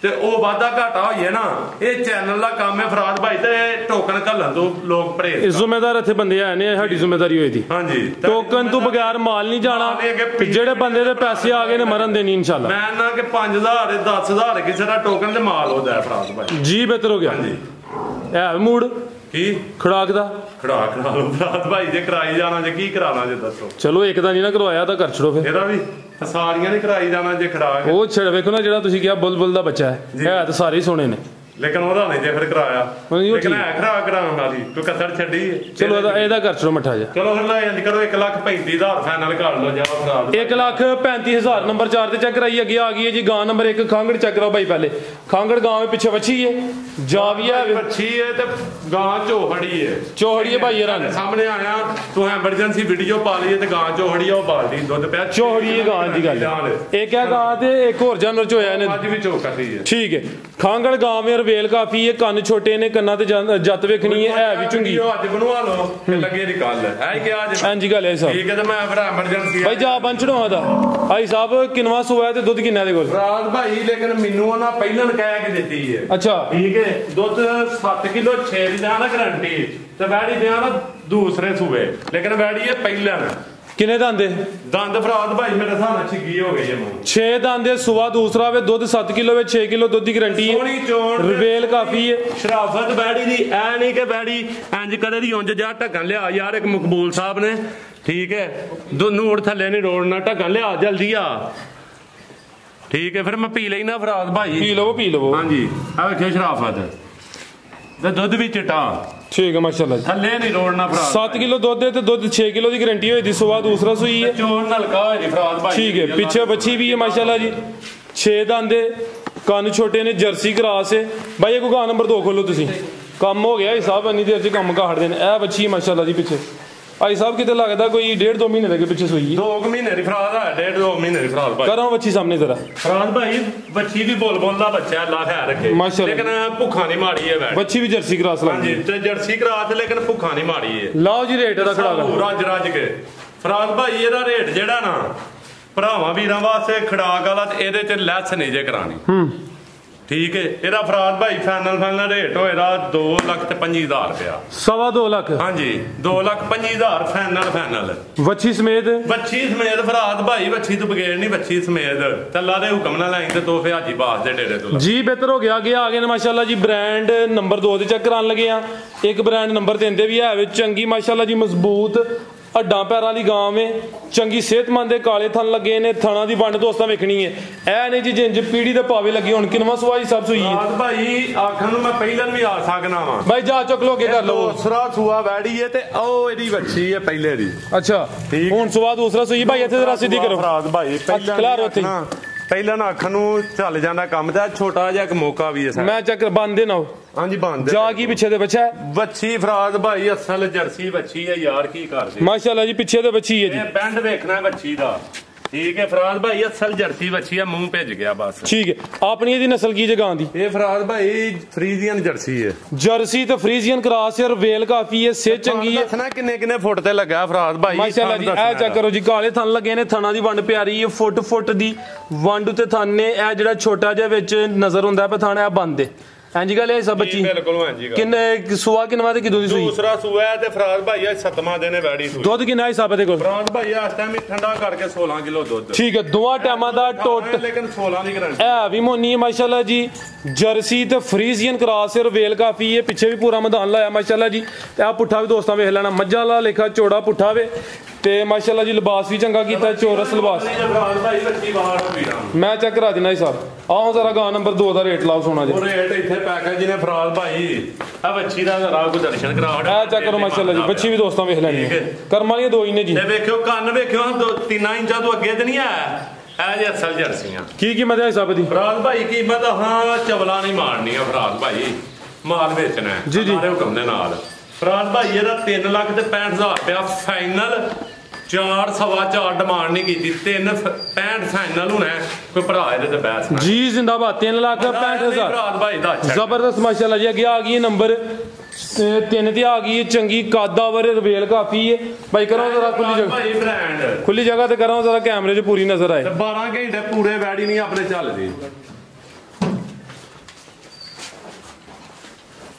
ਤੇ ਉਹ ਵਾਧਾ ਘਾਟਾ ਹੋਈਏ ਨਾ ਇਹ ਚੈਨਲ ਦਾ ਕੰਮ ਹੈ ਫਰਾਦ ਭਾਈ ਤੇ ਟੋਕਨ ਘੱਲਣ ਤੋਂ ਲੋਕ ਪਰਹੇਜ਼ ਜ਼ਿੰਮੇਦਾਰ ਇੱਥੇ ਬੰਦੇ ਆਏ ਨੇ ਸਾਡੀ ਜ਼ਿੰਮੇਦਾਰੀ ਹੋਈ ਦੀ ਹਾਂਜੀ ਟੋਕਨ ਤੋਂ ਬਗੈਰ ਮਾਲ ਨਹੀਂ ਜਾਣਾ ਜਿਹੜੇ ਬੰਦੇ ਦੇ ਪੈਸੇ ਆ ਗਏ ਨੇ ਮਰਨ ਦੇ ਨਹੀਂ ਇਨਸ਼ਾਅੱਲਾ ਮੈਂ ਨਾ ਕਿ 5,000 10,000 ਕਿਸੇ ਦਾ ਟੋਕਨ ਤੇ ਮਾਲ ਹੁੰਦਾ ਫਰਾਦ ਭਾਈ ਜੀ ਬਿਹਤਰ ਹੋ ਗਿਆ ਹਾਂਜੀ ਇਹ ਮੂਡ ਕੀ ਖੜਾਕ ਦਾ ਖੜਾ ਲਓ ਫਰਾਦ ਭਾਈ ਜੇ ਕਰਾਈ ਜਾਣਾ ਜੇ ਕੀ ਕਰਾਣਾ ਜੇ ਦੱਸੋ ਚਲੋ ਇੱਕ ਤਾਂ ਨਹੀਂ ਨਾ ਕਰਵਾਇਆ ਤਾਂ ਕਰ ਛੜੋ ਫਿਰ ਇਹਦਾ ਵੀ ਸਾਰੀਆਂ ਨੇ ਕਰਾਈ ਜਾਣਾ ਜੇ ਖੜਾ ਉਹ ਛੜ ਵੇਖੋ ਨਾ ਜਿਹੜਾ ਤੁਸੀਂ ਕਿਹਾ ਬੁਲਬੁਲ ਦਾ ਬੱਚਾ ਹੈ ਇਹ ਤਾਂ ਸਾਰੇ ਹੀ ਸੋਹਣੇ ਨੇ ਲੇਕਿਨ ਉਹਦਾ ਨਹੀਂ ਜੇ ਫਿਰ ਕਰਾਇਆ, ਨਹੀਂ ਉਹ ਲੇਕਿਨ ਠੀਕ। ਹੈ ਕਰਾਉਣ ਵਾਲੀ ਤੂੰ ਕਸਰ ਛੱਡੀ। ਚਲੋ ਇਹਦਾ ਕਰ ਛੜੋ ਮੱਠਾ ਜਾ। ਚਲੋ ਫਿਰ ਲੈ ਜਾਂਦੀ ਕਰੋ 1,35,000 ਫਾਈਨਲ ਕਰ ਲਓ ਜਾ ਭਰਾ। 1,35,000 ਨੰਬਰ 4 ਤੇ ਚੈੱਕ ਕਰਾਈ। ਅੱਗੇ ਆ ਗਈ ਹੈ ਜੀ ਗਾਂ ਨੰਬਰ 1 ਖਾਂਗੜ ਚੈੱਕ ਕਰਾਓ ਭਾਈ। ਪਹਿਲੇ ਖਾਂਗੜ ਗਾਂ ਵਿੱਚ ਪਿੱਛੇ ਵੱਛੀ ਹੈ, ਜਾਵੀਆ ਵੱਛੀ ਹੈ ਤੇ ਗਾਂ ਝੋਹੜੀ ਹੈ। ਚੋਹੜੀ ਹੈ ਭਾਈ ਇਹ ਰੰਗ ਸਾਹਮਣੇ ਆਇਆ ਤੂੰ ਐਮਰਜੈਂਸੀ ਵੀਡੀਓ ਪਾ ਲਈ ਤੇ ਗਾਂ ਝੋਹੜੀ ਆ ਉਹ ਬਾਲਦੀ ਦੁੱਧ ਪਿਆ। ਚੋਹੜੀ ਹੈ ਗਾਂ ਦੀ ਗੱਲ। ਇੱਕ ਹੈ ਗਾਂ ਤੇ ਇੱਕ ਹੋਰ ਜਾਨਵਰ ਚ ਹੋਇਆ ਇਹਨੇ ਅੱਜ ਵੀ ਚੋਕਦੀ ਹੈ। ਠੀਕ ਹੈ। ਖਾਂਗੜ ਗਾਂ ਮੇਰ ਵੇਲ ਕਾਫੀ ਹੈ, ਕੰਨ ਛੋਟੇ ਨੇ, ਕੰਨਾਂ ਤੇ ਜੱਤ ਵੇਖਣੀ ਹੈ ਵੀ ਚੁੰਗੀ। ਅੱਜ ਬਣਵਾ ਲਓ ਕਿ ਲੱਗੇ ਦੀ ਗੱਲ ਹੈ ਕਿ ਅੱਜ ਹਾਂਜੀ ਗੱਲ ਹੈ ਸਾਹਿਬ। ਠੀਕ ਹੈ ਤੇ ਮੈਂ ਫਿਰ ਐਮਰਜੈਂਸੀ ਭਾਈ ਜਾ ਬਣ ਚੜਾਵਾ ਦਾ ਭਾਈ ਸਾਹਿਬ ਕਿੰਨਵਾ ਸੂਆ ਤੇ ਦੁੱਧ ਕਿੰਨਾ ਦੇ ਕੋਲ? ਰਾਤ ਭਾਈ ਲੇਕਿਨ ਮੈਨੂੰ ਉਹਨਾਂ ਪਹਿਲਾਂ ਕਹਿ ਕੇ ਦਿੱਤੀ ਹੈ। ਅੱਛਾ ਠੀਕ ਹੈ ਦੁੱਧ 7 ਕਿਲੋ 6 ਦੀ ਦਾ ਨਾ ਗਰੰਟੀ ਤੇ ਵੈੜੀ ਦਿਆਂ ਨਾ ਦੂਸਰੇ ਸੂਏ, ਲੇਕਿਨ ਵੈੜੀ ਹੈ ਪਹਿਲਾਂ। ਕਿੰਨੇ ਦੰਦੇ? ਦੰਦ ਫਰਾਦ ਭਾਈ ਮੇਰੇ ਹਿਸਾਬ ਨਾਲ 6 ਹੋ ਗਏ ਜਮੂ 6 ਦੰਦੇ ਸੂਆ ਦੂਸਰਾ ਵੇ ਦੁੱਧ 7 ਕਿਲੋ ਵੇ 6 ਕਿਲੋ ਦੁੱਧ ਦੀ ਗਰੰਟੀ ਹੈ। ਸੋਹਣੀ ਚੋਣ ਰਵੇਲ ਕਾਫੀ ਹੈ। ਸ਼ਰਾਫਤ ਬੈੜੀ ਦੀ ਐ ਨਹੀਂ ਕਿ ਬੈੜੀ ਇੰਜ ਕਦੇ ਦੀ ਉਂਝ ਜਾ ਢੱਕਣ ਲਿਆ ਯਾਰ। ਇੱਕ ਮਕਬੂਲ ਸਾਹਿਬ ਨੇ ਠੀਕ ਹੈ ਨੂੜ ਥੱਲੇ ਨਹੀਂ ਰੋੜਨਾ, ਢੱਕਣ ਲਿਆ ਜਲਦੀ ਆ। ਠੀਕ ਹੈ ਫਿਰ ਮੈਂ ਪੀ ਲੈਣਾ ਫਰਾਦ ਭਾਈ। ਪੀ ਲਵੋ ਹਾਂਜੀ ਆ ਵੇਖਿਓ ਸ਼ਰਾਫਤ ਤੇ ਦੁੱਧ ਵੀ ਚਿੱਟਾ। ਠੀਕ ਹੈ ਮਾਸ਼ਾਅੱਲਾ ਜੀ। ਥੱਲੇ ਨਹੀਂ ਰੋੜਨਾ ਫਰਾਦ। 7 ਕਿਲੋ ਦੁੱਧ ਹੈ ਤੇ ਦੁੱਧ 6 ਕਿਲੋ ਦੀ ਗਰੰਟੀ ਹੋਈ ਦੀ। ਸੂਆ ਦੂਸਰਾ ਸੂਈ ਹੈ। ਚੋਣ ਨਲਕਾ ਹੋਈ ਫਰਾਦ ਭਾਈ। ਠੀਕ ਹੈ ਪਿੱਛੇ ਬੱਚੀ ਵੀ ਹੈ ਮਾਸ਼ਾਅੱਲਾ ਜੀ। 6 ਦੰਦੇ ਕੰਨ ਛੋਟੇ ਨੇ, ਜਰਸੀ ਕਰਾਸ ਹੈ ਭਾਈ। ਇਹ ਗਾਂ ਨੰਬਰ 2 ਖੋਲੋ ਤੁਸੀਂ। ਕੰਮ ਹੋ ਗਿਆ ਸਾਹਿਬ ਇੰਨੀ ਦੇਰ ਚ ਕੰਮ ਕਾੜਦੇ ਨੇ। ਇਹ ਬੱਚੀ ਮਾਸ਼ਾਅੱਲਾ ਜੀ ਪਿੱਛੇ ਭਾਈ ਸਾਹਿਬ ਕਿਤੇ ਲੱਗਦਾ ਕੋਈ 1.5-2 ਮਹੀਨੇ ਦੇ ਪਿੱਛੇ ਸੂਈ 2 ਮਹੀਨੇ ਦੀ ਫਰਾਦ ਆ। 1.5-2 ਮਹੀਨੇ ਦੀ ਫਰਾਦ ਭਾਈ। ਕਰਾਂ ਬੱਚੀ ਸਾਹਮਣੇ ਜ਼ਰਾ। ਫਰਾਦ ਭਾਈ ਬੱਚੀ ਵੀ ਬੋਲ ਦਾ ਬੱਚਾ ਅੱਲਾ ਖੈਰ ਰੱਖੇ ਮਾਸ਼ਾਅੱਲਾ। ਲੇਕਿਨ ਭੁੱਖਾ ਨਹੀਂ ਮਾੜੀ ਹੈ ਵੈਸੇ। ਬੱਚੀ ਵੀ ਜਰਸੀ ਕਰਾਸ ਲੱਗਦੀ। ਹਾਂਜੀ ਤੇ ਜਰਸੀ ਕਰਾਸ ਲੇਕਿਨ ਭੁੱਖਾ ਨਹੀਂ ਮਾੜੀ ਹੈ। ਲਾਓ ਜੀ ਰੇਟ ਇਹਦਾ ਖੜਾ ਕਰ। ਰੱਜ ਕੇ ਫਰਾਦ ਭਾਈ ਇਹਦਾ ਰੇਟ ਜਿਹੜਾ ਨਾ ਭਰਾਵਾਂ ਵੀਰਾਂ ਵਾਸਤੇ ਖੜਾਕ ਵਾਲਾ ਤੇ ਇਹਦੇ ਚ ਲੈਸ ਨਹੀਂ ਜੇ ਕਰਾਣੀ। ਠੀਕ ਹੈ ਇਹਦਾ ਫਰਾਦ ਭਾਈ ਫਾਈਨਲ ਰੇਟ ਹੋਏਗਾ 2,25,000 ਰੁਪਇਆ। 2.25 ਲੱਖ। ਹਾਂਜੀ 2,25,000 ਫਾਈਨਲ ਵੱਛੀ ਸਮੇਤ। ਬੱਚੀ ਸਮੇਤ ਫਰਾਦ ਭਾਈ। ਬੱਚੀ ਤੋਂ ਬਗੈਰ ਨਹੀਂ, ਬੱਚੀ ਸਮੇਤ। ਅੱਲਾ ਦੇ ਹੁਕਮ ਨਾਲ ਲੈਂ ਤੇ ਤੋਹਫੇ ਹਾਜੀ ਬਾਸ ਦੇ ਡੇਰੇ ਤੋਂ ਜੀ ਬਿਹਤਰ ਹੋ ਗਿਆ। ਅੱਗੇ ਆ ਗਏ ਨੇ ਮਾਸ਼ਾਅੱਲਾ ਜੀ ਬ੍ਰਾਂਡ ਨੰਬਰ 2 ਤੇ ਚੈੱਕ ਕਰਾਉਣ ਲੱਗੇ ਆ। ਇੱਕ ਬ੍ਰਾਂਡ ਨੰਬਰ 3 ਤੇ ਵੀ ਹੈ ਵਿੱਚ ਚੰਗੀ ਮਾਸ਼ਾਅੱਲਾ ਜੀ ਮਜ਼ਬੂਤ ਹੱਡਾਂ ਪੈਰਾਂ ਦੀ ਗਾਂ ਵੇ। ਚੰਗੀ ਸਿਹਤਮੰਦ ਦੇ ਕਾਲੇ ਥਣ ਲੱਗੇ ਨੇ। ਥਣਾ ਦੀ ਵੰਡ ਦੋਸਤਾਂ ਵੇਖਣੀ ਹੈ। ਐ ਨਹੀਂ ਜੀ ਜਿੰਜ ਪੀੜੀ ਦੇ ਪਾਵੇ ਲੱਗੇ ਹੁਣ। ਕਿੰਨਵਾਂ ਸੂਆ ਜੀ ਸਭ ਸੂਈ ਹੈ ਭਾਈ। ਆਖਣ ਨੂੰ ਮੈਂ ਪਹਿਲਾਂ ਵੀ ਆ ਸਕਣਾ ਵਾ ਭਾਈ। ਜਾ ਚੁੱਕ ਲੋ ਅੱਗੇ ਕਰ ਲਓ। ਦੂਸਰਾ ਸੂਆ ਵੈੜੀ ਹੈ ਤੇ ਉਹ ਇਹਦੀ ਵੱਛੀ ਹੈ ਪਹਿਲੇ ਦੀ। ਅੱਛਾ ਹੁਣ ਸੂਆ ਦੂਸਰਾ ਸੂਈ ਭਾਈ। ਇੱਥੇ ਜ਼ਰਾ ਸਿੱਧੀ ਕਰੋ ਫਰਾਦ ਭਾਈ। ਪਹਿਲਾਂ ਨਾ ਅੱਖਾਂ ਨੂੰ ਚੱਲ ਜਾਂਦਾ ਕੰਮ ਤੇ ਛੋਟਾ ਜਿਹਾ ਇੱਕ ਮੌਕਾ ਵੀ ਹੈ। ਮੈਂ ਚੱਕਰ ਬੰਦੇ ਨਾ ਹਾਂਜੀ ਬੰਦ ਜਾ ਕੀ ਪਿੱਛੇ ਦੇ ਬੱਚਾ ਵੱਛੀ ਫਰਾਦ ਭਾਈ। ਅਸਲ ਜਰਸੀ ਵੱਛੀ ਹੈ ਯਾਰ ਕੀ ਕਰਦੇ ਮਾਸ਼ਾਅੱਲਾ ਜੀ। ਪਿੱਛੇ ਦੇ ਬੱਚੀ ਹੈ ਜੀ। ਇਹ ਪਿੰਡ ਵੇਖਣਾ ਵੱਛੀ ਦਾ। ਠੀਕ ਹੈ ਫਰਾਦ ਭਾਈ ਅਸਲ ਜਰਸੀ ਵੱਛੀ ਹੈ। ਮੂੰਹ ਭਿੱਜ ਗਿਆ ਬਸ। ਠੀਕ ਹੈ। ਆਪਣੀ ਇਹਦੀ ਨਸਲ ਕੀ ਜਗਾਂ ਦੀ? ਇਹ ਫਰਾਦ ਭਾਈ ਫਰੀਜ਼ੀਅਨ ਜਰਸੀ ਹੈ। ਜਰਸੀ ਤੇ ਫਰੀਜ਼ੀਅਨ ਕਰਾਸ ਹੈ। ਵੇਲ ਕਾਫੀ ਹੈ। ਸਿਹਤ ਚੰਗੀ ਹੈ। ਦੱਸਣਾ ਕਿੰਨੇ ਫੁੱਟ ਤੇ ਲੱਗਾ ਫਰਾਦ ਭਾਈ। ਮਾਸ਼ਾਅੱਲਾ ਜੀ ਇਹ ਚੈੱਕ ਕਰੋ ਜੀ। ਕਾਲੇ ਥਣ ਲੱਗੇ ਨੇ। ਥਣਾ ਦੀ ਵੰਡ ਪਿਆਰੀ ਹੈ। ਫੁੱਟ ਦੀ ਵੰਡ ਤੇ ਥਣ ਨੇ। ਇਹ ਜਿਹੜਾ ਛੋਟਾ ਜਿਹਾ ਵਿੱਚ ਨਜ਼ਰ ਹੁੰਦਾ ਪਿਆ ਥਣ ਇਹ ਬੰਦ ਹੈ। ਹਾਂਜੀ ਗੱਲ ਇਹ ਸਭ ਬੱਚੀ ਬਿਲਕੁਲ ਹਾਂਜੀ ਗੱਲ। ਕਿੰਨੇ ਸੂਆ ਕਿੰਨਵਾ ਤੇ ਕਿਦੋਂ ਦੀ ਸੂਈ? ਦੂਸਰਾ ਸੂਆ ਹੈ ਤੇ ਫਰਾਦ ਭਾਈ ਅੱਜ 7ਵਾਂ ਦਿਨ ਹੈ ਵੈੜੀ ਸੂਈ। ਦੁੱਧ ਕਿੰਨਾ ਹੈ ਸਾਬੇ ਦੇ ਕੋਲ? ਫਰਾਦ ਭਾਈ ਇਸ ਟਾਈਮ ਠੰਡਾ ਕਰਕੇ 16 ਕਿਲੋ ਦੁੱਧ। ਠੀਕ ਹੈ ਦੋਵਾਂ ਟਾਈਮਾਂ ਦਾ ਟੋਟ ਲੇਕਿਨ 16 ਦੀ ਗਰੰਟੀ ਇਹ ਵੀ ਮੋਨੀ ਹੈ ਮਾਸ਼ਾਅੱਲਾ ਜੀ। ਜਰਸੀ ਤੇ ਫਰੀਜ਼ੀਅਨ ਕਰਾਸ ਹੈ। ਵੇਲ ਕਾਫੀ ਹੈ। ਪਿੱਛੇ ਵੀ ਪੂਰਾ ਮੈਦਾਨ ਲਾਇਆ ਮਾਸ਼ਾਅੱਲਾ ਜੀ। ਤੇ ਆ ਪੁੱਠਾ ਵੀ ਦੋਸਤਾਂ ਵੇਖ ਲੈਣਾ। ਮੱਝਾਂ ਵਾਲਾ ਲੇਖਾ ਚੋੜਾ ਪੁੱਠਾ ਵੇ ਤੇ ਮਾਸ਼ਾਅੱਲਾ ਜੀ ਲਿਬਾਸ ਵੀ ਚੰਗਾ ਕੀਤਾ। ਚੋਰਸ ਲਿਬਾਸ। ਮੈਂ ਚੈੱਕ ਕਰਾ ਦੇਣਾ ਸਾਹਿਬ। ਆਓ ਜ਼ਰਾ ਗਾਂ ਨੰਬਰ 2 ਦਾ ਰੇਟ ਲਾਓ ਸੋਨਾ ਜੀ। ਰੇਟ ਇੱਥੇ ਪੈਕੇਜ ਜਿਹਨੇ ਫਰਾਦ ਭਾਈ ਆ ਬੱਚੀ ਦਾ ਜ਼ਰਾ ਕੋ ਦਰਸ਼ਨ ਕਰਾ। ਆ ਚੈੱਕ ਕਰੋ ਮਾਸ਼ਾਅੱਲਾ ਜੀ। ਬੱਚੀ ਵੀ ਦੋਸਤਾਂ ਵੇਖ ਲੈਣੀ ਕਰਮ ਵਾਲੀਆਂ 2 ਹੀ ਨੇ ਜੀ। ਤੇ ਵੇਖਿਓ ਕੰਨ ਵੇਖਿਓ 3 ਇੰਚਾਂ ਤੋਂ ਅੱਗੇ ਤੇ ਨਹੀਂ ਆਇਆ। ਇਹ ਜੇ ਅਸਲ ਜਰਸੀਆਂ। ਕੀ ਕੀਮਤ ਹੈ ਸਾਹਿਬ ਦੀ? ਫਰਾਦ ਭਾਈ ਕੀਮਤ ਹਾਂ ਚਵਲਾ ਨਹੀਂ ਮਾਰਨੀ ਆ ਫਰਾਦ ਭਾਈ। ਮਾਲ ਵੇਚਣਾ ਜੀ ਜੀ ਹੁਕਮ ਦੇ ਨਾਲ। ਫਰਾਦ ਭਾਈ ਇਹਦਾ 3,65,000 ਰੁਪਇਆ ਫਾਈਨਲ। 4.25 ਡਿਮਾਂਡ ਨਹੀਂ ਕੀਤੀ। 3.65 ਫਾਈਨਲ ਹੋਣਾ। ਕੋਈ ਭਰਾ ਇਹਦੇ ਤੇ ਬਹਿਸ ਜੀ ਜ਼ਿੰਦਾਬਾਦ। 3,65,000 ਫਰਾਦ ਭਾਈ ਦਾ ਜ਼ਬਰਦਸਤ ਮਾਸ਼ਾਅੱਲਾ ਜੀ। ਅੱਗੇ ਆ ਗਈ ਨੰਬਰ 3 ਤੇ ਆ ਗਈ ਹੈ ਚੰਗੀ ਕਾਦਾਵਰ ਰਵੇਲ ਕਾਫੀ ਹੈ ਭਾਈ। ਕਰੋ ਜ਼ਰਾ ਖੁੱਲੀ ਜਗ੍ਹਾ ਭਾਈ ਬ੍ਰਾਂਡ ਖੁੱਲੀ ਜਗ੍ਹਾ ਤੇ ਕਰੋ ਜ਼ਰਾ ਕੈਮਰੇ 'ਚ ਪੂਰੀ ਨਜ਼ਰ ਆਏ। 12 ਘੰਟੇ ਪੂਰੇ ਵੈੜੀ ਨਹੀਂ ਆਪਣੇ ਚੱਲਦੀ।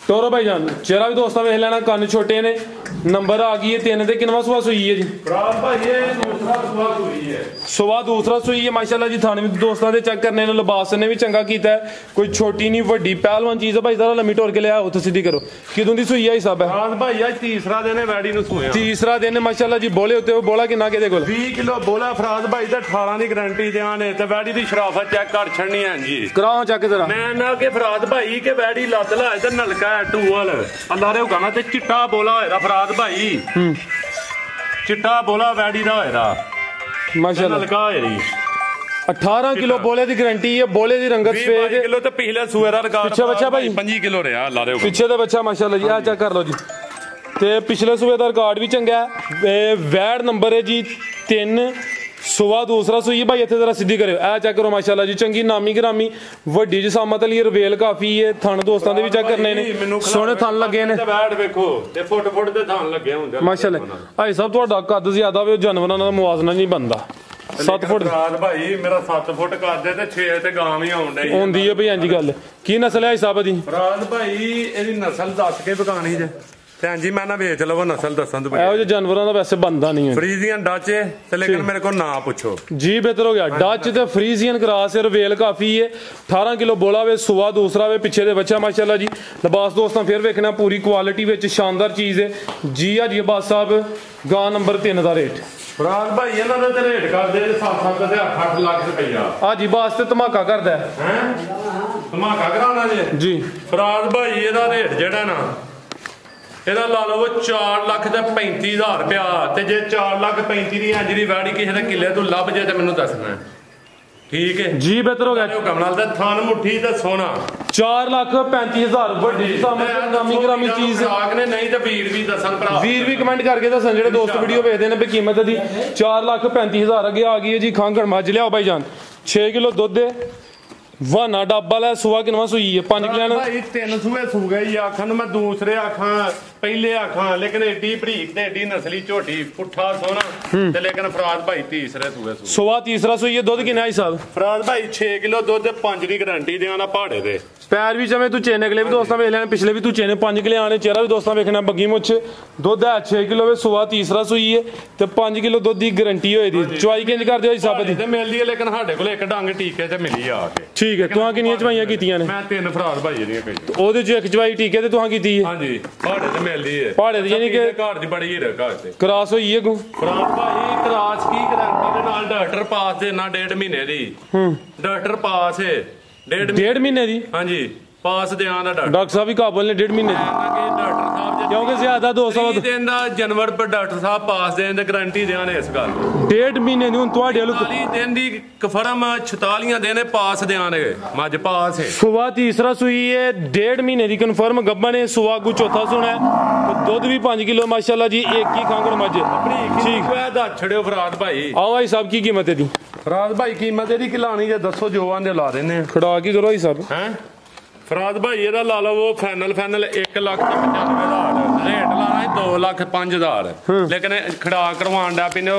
ਟੋਰੋ ਭਾਈ ਜਾਨ ਚਿਹਰਾ ਵੀ ਦੋਸਤਾਂ ਵੇਖ ਲੈਣਾ। ਕੰਨ ਛੋਟੇ ਨੇ। ਨੰਬਰ ਆ ਗਈ ਹੈ 3 ਤੇ ਕਿੰਨਵਾਂ ਸੂਆ ਸੂਈ ਹੈ ਜੀ? ਫਰਾਦ ਭਾਈ ਇਹ ਦੂਸਰਾ ਸਵਾਦ ਹੋਈ ਹੈ। ਸੁਬਾ ਦੂਸਰਾ ਸੂਈ ਹੈ ਮਾਸ਼ਾਅੱਲਾ ਜੀ। ਥਾਣੇ ਵਿੱਚ ਦੋਸਤਾਂ ਦੇ ਚੈੱਕ ਕਰਨੇ ਨੇ, ਲਿਬਾਸ ਨੇ ਵੀ ਚੰਗਾ ਕੀਤਾ ਹੈ, ਕੋਈ ਛੋਟੀ ਨਹੀਂ ਵੱਡੀ ਪਹਿਲਵਾਨ ਚੀਜ਼ ਹੈ ਭਾਈ। ਜ਼ਰਾ ਲੰਮੀ ਟੋਰ ਕੇ ਲਿਆ ਉੱਥੇ ਸਿੱਧੀ ਕਰੋ। ਕਿਦੋਂ ਦੀ ਸੂਈ ਹੈ ਹਿਸਾਬ ਹੈ? ਰਾਤ ਭਾਈ ਅੱਜ ਤੀਸਰਾ ਦਿਨ ਹੈ ਵੈੜੀ ਨੂੰ ਸੂਇਆ। ਤੀਸਰਾ ਦਿਨ ਮਾਸ਼ਾਅੱਲਾ ਜੀ। ਬੋਲੇ ਉੱਤੇ ਉਹ ਬੋਲਾ ਕਿੰਨਾ ਕਿਹਦੇ ਕੋਲ? 20 ਕਿਲੋ ਬੋਲਾ ਫਰਾਜ਼ ਭਾਈ ਦਾ 18 ਦੀ ਗਾਰੰਟੀ ਦਿਆਂ ਨੇ ਤੇ ਵੈੜੀ ਦੀ ਸ਼ਰਾਫਤ ਚੈੱਕ ਕਰ ਛੜਨੀ ਹੈ ਜੀ। ਕਰਾਓ ਚੱਕ ਜ਼ਰਾ। ਮੈਂ ਨਾ ਕਿ ਫਰਾਜ਼ ਭਾਈ ਕਿ ਵੈੜੀ ਲੱਤ ਲਾਏ ਤੇ ਨਲਕਾ ਹੈ ਟੂਅਲ ਅੱਲਾ ਰੇ ਹੁਕਮ ਤੇ ਚਿੱਟਾ ਬੋਲਾ ਹੋਏਦਾ ਫਰਾਜ਼ ਭਾਈ। ਚਿੱਟਾ ਬੋਲਾ ਵੈੜੀ ਦਾ ਹੋਏਦਾ ਮਾਸ਼ਾਅੱਲਾ। ਨਲਕਾ ਹੋਏਦੀ 18 ਕਿਲੋ ਬੋਲੇ ਦੀ ਗਾਰੰਟੀ ਹੈ। ਬੋਲੇ ਦੀ ਰੰਗਤ 20 ਸਫੇਦ ਕਿਲੋ ਤੇ ਪਿਛਲੇ ਸੂਏ ਦਾ ਰਿਕਾਰਡ ਪਿੱਛੇ ਬੱਚਾ ਭਾਈ 25 ਕਿਲੋ ਰਿਹਾ ਅੱਲਾ ਰੇ ਹੁਕਮ। ਪਿੱਛੇ ਦਾ ਬੱਚਾ ਮਾਸ਼ਾਅੱਲਾ ਜੀ। ਆ ਚੈੱਕ ਕਰ ਲਓ ਜੀ। ਤੇ ਪਿਛਲੇ ਸੂਏ ਦਾ ਰਿਕਾਰਡ ਵੀ ਚੰਗਾ ਹੈ। ਵੈੜ ਨੰਬਰ ਹੈ ਜੀ 3। ਸੁਬਾ ਦੂਸਰਾ ਸੂਈ ਭਾਈ। ਇੱਥੇ ਜ਼ਰਾ ਸਿੱਧੀ ਕਰਿਓ। ਇਹ ਚੈੱਕ ਕਰੋ ਮਾਸ਼ਾਅੱਲਾ ਜੀ। ਚੰਗੀ ਨਾਮੀ ਗ੍ਰਾਮੀ ਵੱਡੀ ਜਸਾਮਤ ਲਈ ਰਵੇਲ ਕਾਫੀ ਹੈ। ਥਣ ਦੋਸਤਾਂ ਦੇ ਵੀ ਚੈੱਕ ਕਰਨੇ ਨੇ, ਸੋਹਣੇ ਥਣ ਲੱਗੇ ਨੇ। ਬੈਠ ਵੇਖੋ ਤੇ ਫੁੱਟ ਦੇ ਥਣ ਲੱਗੇ ਹੁੰਦੇ ਮਾਸ਼ਾਅੱਲਾ। ਭਾਈ ਸਾਹਿਬ ਤੁਹਾਡਾ ਕੱਦ ਜ਼ਿਆਦਾ ਵੇ, ਜਾਨਵਰਾਂ ਨਾਲ ਮੁਆਜ਼ਨਾ ਨਹੀਂ ਬਣਦਾ। 7 ਫੁੱਟ ਰਾਤ ਭਾਈ ਮੇਰਾ 7 ਫੁੱਟ ਕਰਦੇ ਤੇ 6 ਤੇ ਗਾਂ ਵੀ ਆਉਣ ਡਈ ਹੁੰਦੀ ਹੈ ਭਾਈ। ਹਾਂਜੀ ਗੱਲ ਕੀ ਨਸਲ ਹੈ ਹਿਸਾਬ ਦੀ? ਰਾਤ ਭਾਈ ਇਹਦੀ ਨਸਲ ਦੱਸ ਕੇ ਬਕਾਣੀ ਜੇ ਤੇ ਹਾਂਜੀ ਮੈਂ ਨਾ ਵੇਚ ਲਵੋ ਨਸਲ ਦੱਸਾਂ ਤੂੰ। ਇਹੋ ਜਿਹੇ ਜਾਨਵਰਾਂ ਦਾ ਵੈਸੇ ਬਣਦਾ ਨਹੀਂ ਹੈ। ਫਰੀਜ਼ੀਅਨ ਡੱਚ ਹੈ ਤੇ ਲੇਕਿਨ ਮੇਰੇ ਕੋਲ ਨਾ ਪੁੱਛੋ ਜੀ। ਬਿਹਤਰ ਹੋ ਗਿਆ। ਡੱਚ ਤੇ ਫਰੀਜ਼ੀਅਨ ਕਰਾਸ ਰਵੇਲ ਕਾਫੀ ਹੈ। 18 ਕਿਲੋ ਬੋਲਾ ਵੇ। ਸੁਬਾ ਦੂਸਰਾ ਵੇ। ਪਿੱਛੇ ਦੇ ਬੱਚਾ ਮਾਸ਼ਾਅੱਲਾ ਜੀ। ਲਿਬਾਸ ਦੋਸਤਾਂ ਫਿਰ ਵੇਖਣਾ ਪੂਰੀ ਕੁਆਲਿਟੀ ਵਿੱਚ ਸ਼ਾਨਦਾਰ ਚੀਜ਼ ਹੈ ਜੀ। ਆ ਜੀ ਅਬਾਸ ਸਾਹਿਬ ਗਾਂ ਨੰਬਰ 3 ਦਾ ਰੇਟ। ਫਰਾਜ਼ ਭਾਈ ਇਹਨਾਂ ਦਾ ਤੇ ਰੇਟ ਕਰਦੇ 7-7 ਤੇ 8 ਲੱਖ ਰੁਪਈਆ। ਆ ਜੀ ਬਾਸ ਤੇ ਧਮਾਕਾ ਕਰਦਾ ਹੈ ਧਮਾਕਾ ਕਰਾਉਣਾ ਜੀ। ਫਰਾਜ਼ ਭਾਈ ਇਹਦਾ ਰੇਟ ਜਿਹੜਾ ਨਾ ਇਹਦਾ ਲਾ ਲਓ 4 ਲੱਖ ਤੇ 35,000 ਰੁਪਇਆ। ਤੇ ਜੇ 4 ਲੱਖ 35 ਦੀ ਇੰਜ ਦੀ ਵੈੜੀ ਕਿਸੇ ਦੇ ਕਿੱਲੇ ਤੋਂ ਲੱਭ ਜੇ ਤੇ ਮੈਨੂੰ ਦੱਸਣਾ ਠੀਕ ਹੈ ਜੀ। ਬਿਹਤਰ ਹੋ ਗਿਆ। ਕਮਲ ਦਾ ਥਣ ਮੁੱਠੀ ਤੇ ਸੋਨਾ 4,35,000 ਵੱਡੀ ਸਾਹਮਣੇ ਨਾਮੀ ਗ੍ਰਾਮੀ ਚੀਜ਼। ਸਾਗ ਨੇ ਨਹੀਂ ਤੇ ਵੀਰ ਵੀ ਦੱਸਣ ਭਰਾ। ਵੀਰ ਵੀ ਕਮੈਂਟ ਕਰਕੇ ਦੱਸਣ ਜਿਹੜੇ ਦੋਸਤ ਵੀਡੀਓ ਵੇਖਦੇ ਨੇ ਵੀ ਕੀਮਤ ਦੀ 4,35,000 ਅੱਗੇ ਆ ਗਈ ਹੈ ਜੀ। ਖਾਂਗਣ ਮੱਝ ਲਿਆਓ ਭਾਈ ਜਾਨ। 6 ਕਿਲੋ ਦੁੱਧ ਹੈ। ਵਾਨਾ ਡੱਬਾ ਲੈ। ਸੁਆ ਕਿਨਵਾ ਸੂਈ ਹੈ? 5 ਕਿਲੋ ਭਾਈ 3 ਸੂਏ ਸੂ ਗਈ ਆਖਣ ਨੂੰ ਮੈਂ ਦੂਸਰੇ ਆਖਾਂ ਪਹਿਲੇ ਆਖਾਂ ਲੇਕਿਨ ਏਡੀ ਬਰੀਕ ਤੇ ਏਡੀ ਨਸਲੀ ਝੋਟੀ ਪੁੱਠਾ ਸੋਨਾ ਤੇ ਲੇਕਿਨ ਫਰਾਜ਼ ਭਾਈ ਤੀਸਰੇ ਸੂਏ ਸੂ। ਸੁਆ ਤੀਸਰਾ ਸੂਈ ਹੈ। ਦੁੱਧ ਕਿੰਨਾ ਹਿਸਾਬ? ਫਰਾਜ਼ ਭਾਈ 6 ਕਿਲੋ ਦੁੱਧ 5 ਦੀ ਗਾਰੰਟੀ ਦਿਆਂ ਨਾ ਪਹਾੜੇ ਦੇ। ਪੈਰ ਵੀ ਚਵੇਂ ਤੂੰ ਚੇਨੇ ਅਗਲੇ ਵੀ ਦੋਸਤਾਂ ਵੇਖ ਲੈਣ, ਪਿਛਲੇ ਵੀ ਤੂੰ ਚੇਨੇ 5 ਕਿਲੇ ਆਣੇ। ਚਿਹਰਾ ਵੀ ਦੋਸਤਾਂ ਵੇਖਣਾ ਬੱਗੀ ਮੁੱਛ। ਦੁੱਧ ਹੈ 6 ਕਿਲੋ ਵੇ। ਸੁਆ ਤੀਸਰਾ ਸੂਈ ਹੈ ਤੇ 5 ਕਿਲੋ ਦੁੱਧ ਦੀ ਗਾਰੰਟੀ ਹੋਈ ਦੀ। ਚਵਾਈ ਕਿੰਜ ਕਰਦੇ ਹੋ ਹਿਸਾਬ ਦੀ? ਤੇ ਮਿਲਦੀ ਹੈ ਲੇਕਿਨ ਸਾਡੇ ਕੋਲ ਇੱਕ ਡੰਗ ਟੀਕੇ ਤੇ ਮਿਲੀ ਆ ਕੇ। ਠੀਕ ਹੈ। ਤੁਹਾਂ ਕਿੰਨੀਆਂ ਚਵਾਈਆਂ ਕੀਤੀਆਂ ਨੇ? ਮੈਂ 3 ਫਰਾਜ਼ ਭਾਈ ਦੀਆਂ ਕਹੀ। ਉਹਦੇ ਚ ਇੱਕ ਚਵਾਈ ਟੀਕੇ ਤੇ ਤੁਹਾਂ ਕੀਤੀ ਹੈ? ਹਾਂਜੀ ਪਹਾੜੇ ਤੇ ਮਿਲਦੀ ਹੈ। ਪਹਾੜੇ ਦੀ ਯਾਨੀ ਕਿ ਘਰ ਦੀ ਬੜੀ ਹੀਰ ਘਰ ਤੇ ਕਰਾਸ ਹੋਈ ਹੈ ਕੋ? ਫਰਾਜ਼ ਭਾਈ ਕਰਾਸ ਕੀ ਗਾਰੰਟੀ ਦੇ ਨਾਲ ਡਾਕਟਰ ਪਾਸ ਦੇ ਨਾ 1.5 ਮਹੀਨੇ ਦੀ। ਡਾਕਟਰ ਪਾਸ ਹੈ 1.5 ਮਹੀਨੇ ਦੀ। ਹਾਂਜੀ ਪਾਸ ਦੇ ਆਂ ਦਾ ਡਾਕਟਰ ਸਾਹਿਬ ਵੀ ਕਾਬਲ ਨੇ 1.5 ਮਹੀਨੇ ਦੀ। ਡਾਕਟਰ ਸਾਹਿਬ ਕਿਉਂਕਿ ਜ਼ਿਆਦਾ 200 ਦਿਨ ਦਾ ਜਨਵਰ ਪਰ ਡਾਕਟਰ ਸਾਹਿਬ ਪਾਸ ਦੇਣ ਦੇ ਗਾਰੰਟੀ ਦੇਣ ਇਸ ਗੱਲ 1.5 ਮਹੀਨੇ ਦੀ। ਹੁਣ ਤੁਹਾਡੇ ਵੱਲੋਂ 40 ਦਿਨ ਦੀ ਕਫਰਮ 46 ਦਿਨ ਪਾਸ ਦੇਣਗੇ। ਮੱਝ ਪਾਸ ਹੈ। ਸੁਬਾ ਤੀਸਰਾ ਸੂਈ ਹੈ। 1.5 ਮਹੀਨੇ ਦੀ ਕਨਫਰਮ ਗੱਬਨ ਹੈ। ਸੁਆ ਕੋ ਚੌਥਾ ਸੁਣਾ ਹੈ। ਦੁੱਧ ਵੀ 5 ਕਿਲੋ ਮਾਸ਼ਾਅੱਲਾ ਜੀ। ਇੱਕ ਹੀ ਖਾਂਗਣ ਮੱਝ ਠੀਕ ਹੈ। ਦੱਸ ਛੜਿਓ ਫਰਾਜ਼ ਭਾਈ। ਆਓ ਭਾਈ ਸਾਹਿਬ ਕੀ ਕੀਮਤ ਹੈ ਦੀ? ਫਰਾਜ਼ ਭਾਈ ਕੀਮਤ ਇਹਦੀ ਕਿਲਾਣੀ ਜੇ ਦੱਸੋ ਜੋ ਆਂਦੇ ਲਾ ਦਿੰਨੇ ਆ। ਖੜਾ ਕੀ ਕਰੋ ਭਾਈ ਸਾਹਿਬ ਹੈ ਫਰਾਜ਼ ਭਾਈ ਇਹਦਾ ਲਾ ਲਓ ਫਾਈਨਲ 1,95,000 ਰੇਟ ਲਾਣਾ 2,05,000 ਲੇਕਿਨ ਖੜਾ ਕਰਵਾਉਣ ਦਾ ਪਿੰਨੇ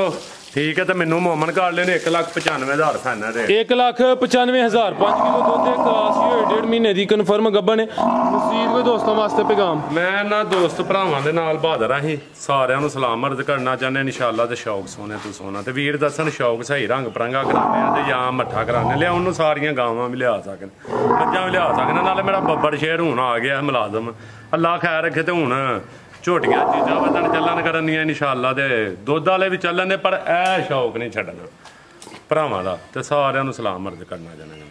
ਠੀਕ ਹੈ ਤੇ ਮੈਨੂੰ ਮੋਮਨ ਕਰ ਲੈਣੇ 1,95,000 ਫਾਈਨਲ ਰੇਟ। 1,95,000 5 ਕਿਲੋ ਦੁੱਧ ਦੇ ਕਲਾਸ ਹੋਏ 1.5 ਮਹੀਨੇ ਦੀ ਕਨਫਰਮ ਗੱਬਨ ਹੈ। ਮਸੀਦ ਕੋਈ ਦੋਸਤਾਂ ਵਾਸਤੇ ਪੈਗਾਮ? ਮੈਂ ਨਾ ਦੋਸਤ ਭਰਾਵਾਂ ਦੇ ਨਾਲ ਬਹਾਦਰ ਆ ਹੀ ਸਾਰਿਆਂ ਨੂੰ ਸਲਾਮ ਅਰਜ਼ ਕਰਨਾ ਚਾਹੁੰਦੇ ਇਨਸ਼ਾਅੱਲਾ ਤੇ ਸ਼ੌਕ ਸੋਨੇ ਤੂੰ ਸੋਨਾ ਤੇ ਵੀਰ ਦੱਸਣ ਸ਼ੌਕ ਸਹੀ ਰੰਗ ਪਰੰਗਾ ਕਰਾਣੇ ਆ ਤੇ ਜਾਂ ਮੱਠਾ ਕਰਾਣੇ ਲਿਆ ਉਹਨੂੰ ਸਾਰੀਆਂ ਗਾਵਾਂ ਵੀ ਲਿਆ ਸਕਣ ਮੱਝਾਂ ਵੀ ਲਿਆ ਸਕਣ। ਨਾਲੇ ਮੇਰਾ ਬੱਬਰ ਸ਼ੇਰ ਹੁਣ ਆ ਗਿਆ ਮੁਲਾਜ਼ਮ ਅੱਲਾ ਖੈਰ ਰੱਖੇ ਤੇ ਹੁਣ ਝੋਟੀਆਂ ਚੀਜ਼ਾਂ ਵਧਣ ਚੱਲਣ ਕਰਨੀਆਂ ਇਨਸ਼ਾਅੱਲਾ ਤੇ ਦੁੱਧ ਵਾਲੇ ਵੀ ਚੱਲਣ ਦੇ ਪਰ ਇਹ ਸ਼ੌਕ ਨਹੀਂ ਛੱਡਣਾ ਭਰਾਵਾਂ ਦਾ ਤੇ ਸਾਰਿਆਂ ਨੂੰ ਸਲਾਮ ਅਰਜ਼ ਕਰਨਾ ਚਾਹੁੰਦਾ।